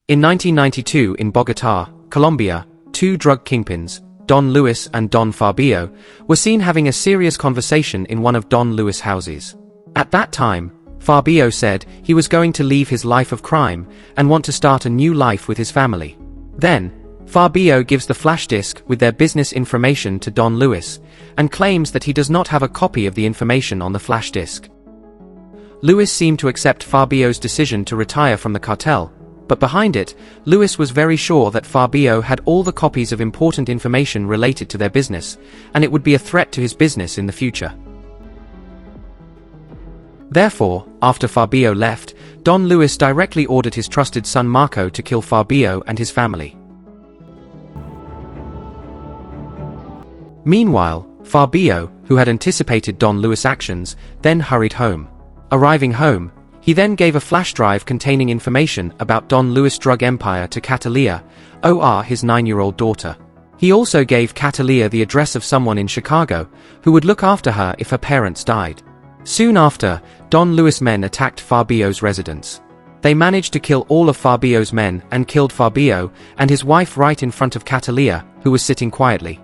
In 1992 in Bogotá, Colombia, two drug kingpins, Don Luis and Don Fabio, were seen having a serious conversation in one of Don Luis' houses. At that time, Fabio said he was going to leave his life of crime and want to start a new life with his family. Then, Fabio gives the flash disk with their business information to Don Luis, and claims that he does not have a copy of the information on the flash disk. Luis seemed to accept Fabio's decision to retire from the cartel, but behind it, Luis was very sure that Fabio had all the copies of important information related to their business, and it would be a threat to his business in the future. Therefore, after Fabio left, Don Luis directly ordered his trusted son Marco to kill Fabio and his family. Meanwhile, Fabio, who had anticipated Don Luis' actions, then hurried home. Arriving home, he then gave a flash drive containing information about Don Luis' drug empire to Catalia, his 9-year-old daughter. He also gave Catalia the address of someone in Chicago, who would look after her if her parents died. Soon after, Don Luis' men attacked Fabio's residence. They managed to kill all of Fabio's men and killed Fabio and his wife right in front of Catalia, who was sitting quietly.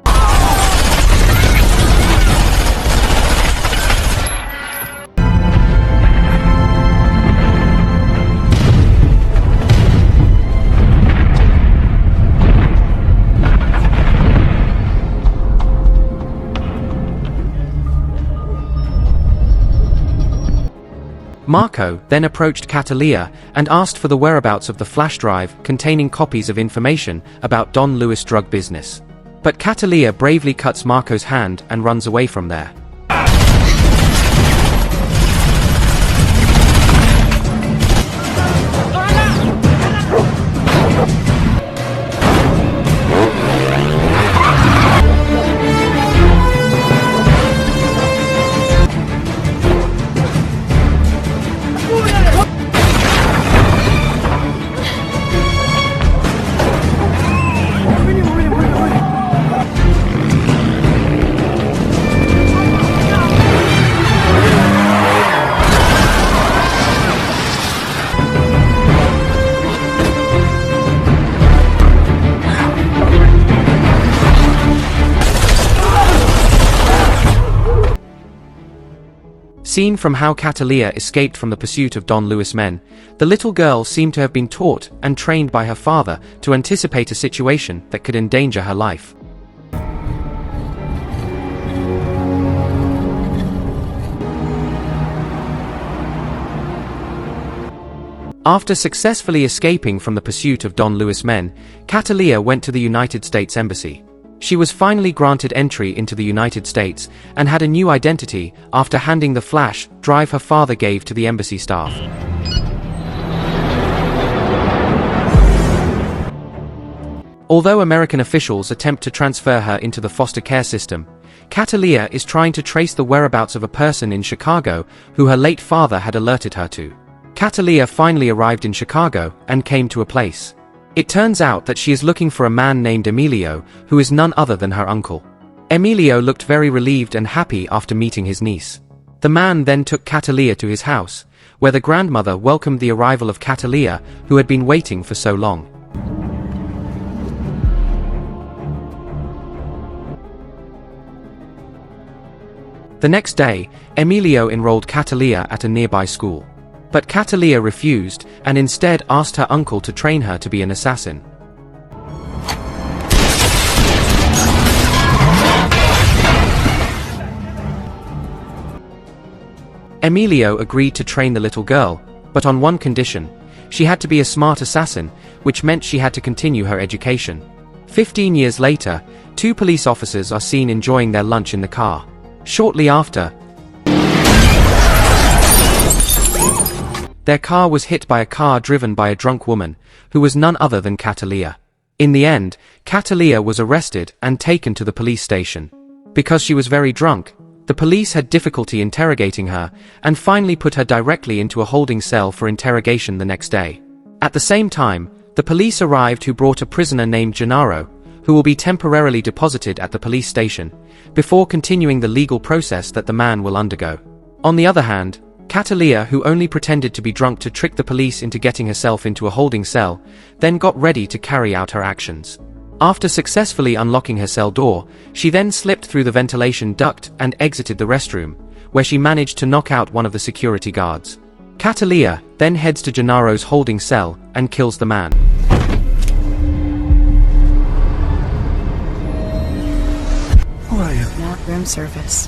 Marco then approached Catalia and asked for the whereabouts of the flash drive containing copies of information about Don Luis' drug business. But Catalia bravely cuts Marco's hand and runs away from there. Seen from how Catalia escaped from the pursuit of Don Luis' men, the little girl seemed to have been taught and trained by her father to anticipate a situation that could endanger her life. After successfully escaping from the pursuit of Don Luis' men, Catalia went to the United States Embassy. She was finally granted entry into the United States and had a new identity after handing the flash drive her father gave to the embassy staff. Although American officials attempt to transfer her into the foster care system, Catalia is trying to trace the whereabouts of a person in Chicago who her late father had alerted her to. Catalia finally arrived in Chicago and came to a place. It turns out that she is looking for a man named Emilio, who is none other than her uncle. Emilio looked very relieved and happy after meeting his niece. The man then took Catalia to his house, where the grandmother welcomed the arrival of Catalia, who had been waiting for so long. The next day, Emilio enrolled Catalia at a nearby school. But Catalia refused, and instead asked her uncle to train her to be an assassin. Emilio agreed to train the little girl, but on one condition: she had to be a smart assassin, which meant she had to continue her education. 15 years later, two police officers are seen enjoying their lunch in the car. Shortly after, their car was hit by a car driven by a drunk woman, who was none other than Catalia. In the end, Catalia was arrested and taken to the police station. Because she was very drunk, the police had difficulty interrogating her, and finally put her directly into a holding cell for interrogation the next day. At the same time, the police arrived who brought a prisoner named Gennaro, who will be temporarily deposited at the police station, before continuing the legal process that the man will undergo. On the other hand, Catalia, who only pretended to be drunk to trick the police into getting herself into a holding cell, then got ready to carry out her actions. After successfully unlocking her cell door, she then slipped through the ventilation duct and exited the restroom, where she managed to knock out one of the security guards. Catalia then heads to Gennaro's holding cell and kills the man. Who are you? Not room service.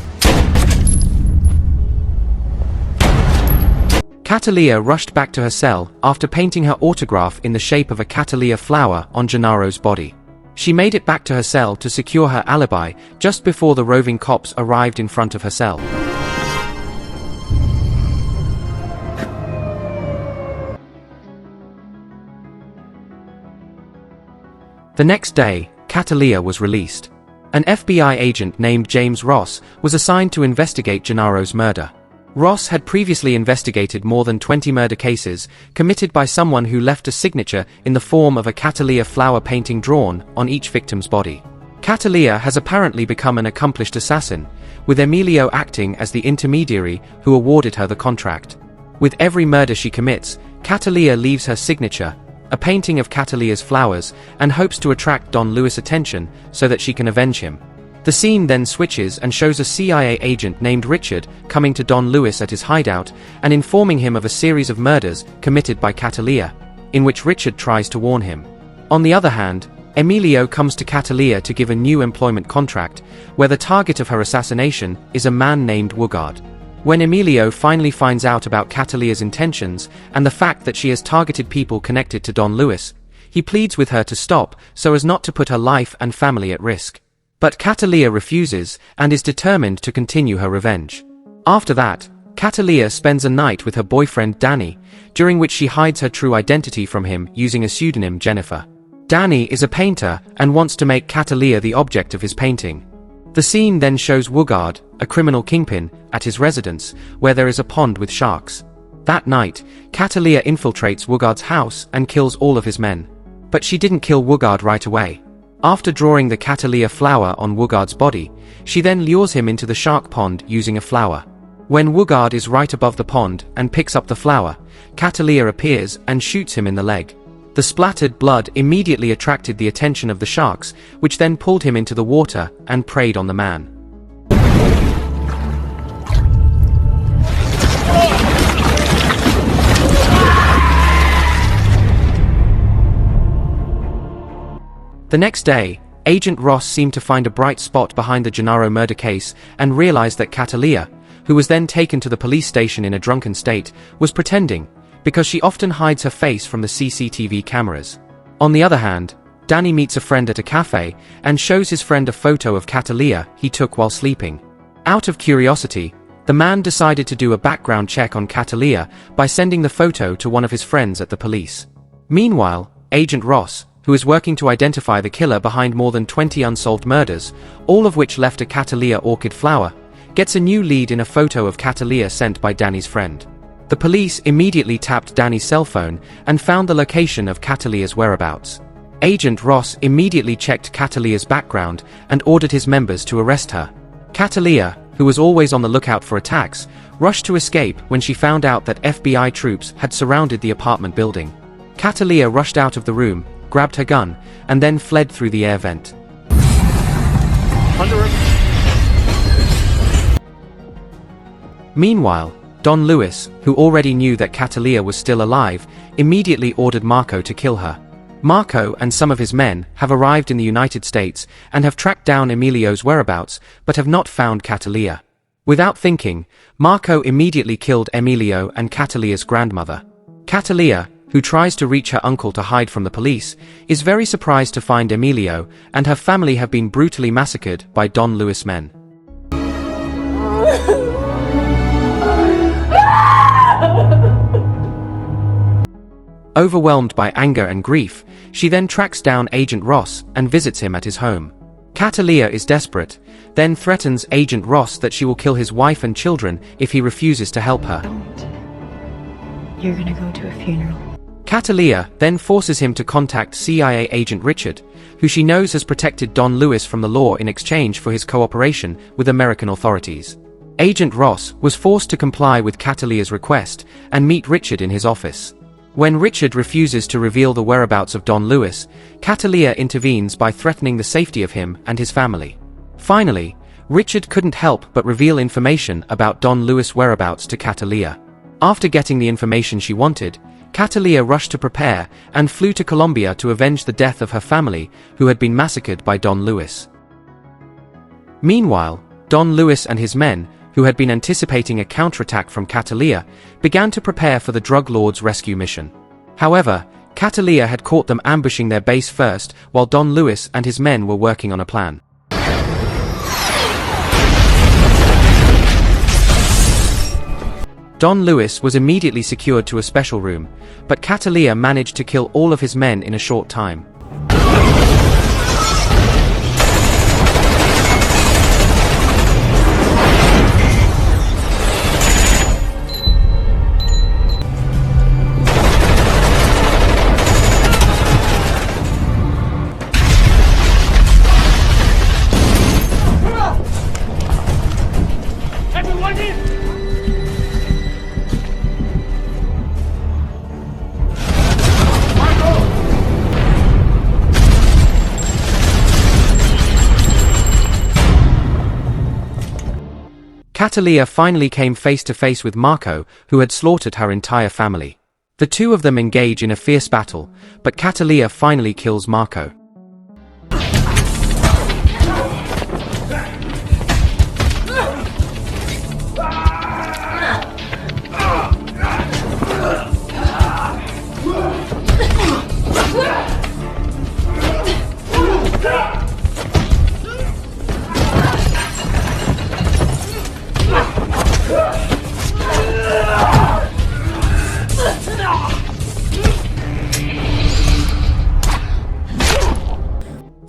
Catalia rushed back to her cell after painting her autograph in the shape of a Catalia flower on Gennaro's body. She made it back to her cell to secure her alibi just before the roving cops arrived in front of her cell. The next day, Catalia was released. An FBI agent named James Ross was assigned to investigate Gennaro's murder. Ross had previously investigated more than 20 murder cases committed by someone who left a signature in the form of a Catalia flower painting drawn on each victim's body. Catalia has apparently become an accomplished assassin, with Emilio acting as the intermediary who awarded her the contract. With every murder she commits, Catalia leaves her signature, a painting of Catalia's flowers, and hopes to attract Don Luis' attention so that she can avenge him. The scene then switches and shows a CIA agent named Richard coming to Don Luis at his hideout and informing him of a series of murders committed by Catalia, in which Richard tries to warn him. On the other hand, Emilio comes to Catalia to give a new employment contract, where the target of her assassination is a man named Wugard. When Emilio finally finds out about Catalia's intentions and the fact that she has targeted people connected to Don Luis, he pleads with her to stop so as not to put her life and family at risk. But Catalia refuses and is determined to continue her revenge. After that, Catalia spends a night with her boyfriend Danny, during which she hides her true identity from him using a pseudonym Jennifer. Danny is a painter and wants to make Catalia the object of his painting. The scene then shows Wugard, a criminal kingpin, at his residence, where there is a pond with sharks. That night, Catalia infiltrates Wugard's house and kills all of his men. But she didn't kill Wugard right away. After drawing the Catalia flower on Wugard's body, she then lures him into the shark pond using a flower. When Wugard is right above the pond and picks up the flower, Catalia appears and shoots him in the leg. The splattered blood immediately attracted the attention of the sharks, which then pulled him into the water and preyed on the man. The next day, Agent Ross seemed to find a bright spot behind the Gennaro murder case and realized that Catalia, who was then taken to the police station in a drunken state, was pretending, because she often hides her face from the CCTV cameras. On the other hand, Danny meets a friend at a cafe and shows his friend a photo of Catalia he took while sleeping. Out of curiosity, the man decided to do a background check on Catalia by sending the photo to one of his friends at the police. Meanwhile, Agent Ross, who is working to identify the killer behind more than 20 unsolved murders, all of which left a Catalia orchid flower, gets a new lead in a photo of Catalia sent by Danny's friend. The police immediately tapped Danny's cell phone and found the location of Catalia's whereabouts. Agent Ross immediately checked Catalia's background and ordered his members to arrest her. Catalia, who was always on the lookout for attacks, rushed to escape when she found out that FBI troops had surrounded the apartment building. Catalia rushed out of the room, grabbed her gun, and then fled through the air vent. Meanwhile, Don Luis, who already knew that Catalia was still alive, immediately ordered Marco to kill her. Marco and some of his men have arrived in the United States and have tracked down Emilio's whereabouts, but have not found Catalia. Without thinking, Marco immediately killed Emilio and Catalia's grandmother. Catalia, who tries to reach her uncle to hide from the police, is very surprised to find Emilio and her family have been brutally massacred by Don Luis men. Overwhelmed by anger and grief, she then tracks down Agent Ross and visits him at his home. Catalia is desperate, then threatens Agent Ross that she will kill his wife and children if he refuses to help her. Don't. You're gonna go to a funeral. Catalia then forces him to contact CIA agent Richard, who she knows has protected Don Luis from the law in exchange for his cooperation with American authorities. Agent Ross was forced to comply with Catalia's request and meet Richard in his office. When Richard refuses to reveal the whereabouts of Don Lewis, Catalia intervenes by threatening the safety of him and his family. Finally, Richard couldn't help but reveal information about Don Lewis' whereabouts to Catalia. After getting the information she wanted, Catalia rushed to prepare and flew to Colombia to avenge the death of her family, who had been massacred by Don Lewis. Meanwhile, Don Lewis and his men, who had been anticipating a counterattack from Catalia, began to prepare for the drug lord's rescue mission. However, Catalia had caught them ambushing their base first, while Don Lewis and his men were working on a plan. Don Lewis was immediately secured to a special room, but Catalia managed to kill all of his men in a short time. Catalia finally came face to face with Marco, who had slaughtered her entire family. The two of them engage in a fierce battle, but Catalia finally kills Marco.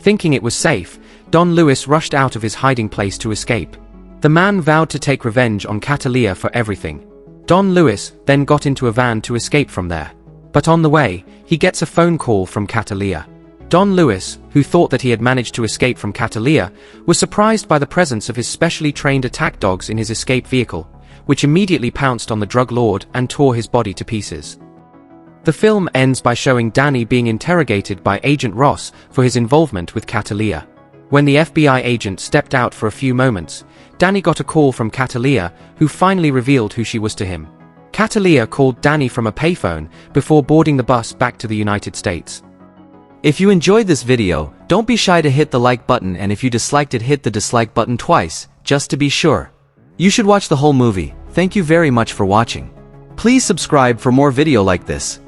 Thinking it was safe, Don Lewis rushed out of his hiding place to escape. The man vowed to take revenge on Catalia for everything. Don Lewis then got into a van to escape from there. But on the way, he gets a phone call from Catalia. Don Lewis, who thought that he had managed to escape from Catalia, was surprised by the presence of his specially trained attack dogs in his escape vehicle, which immediately pounced on the drug lord and tore his body to pieces. The film ends by showing Danny being interrogated by Agent Ross for his involvement with Catalia. When the FBI agent stepped out for a few moments, Danny got a call from Catalia, who finally revealed who she was to him. Catalia called Danny from a payphone before boarding the bus back to the United States. If you enjoyed this video, don't be shy to hit the like button, and if you disliked it, hit the dislike button twice, just to be sure. You should watch the whole movie. Thank you very much for watching. Please subscribe for more video like this.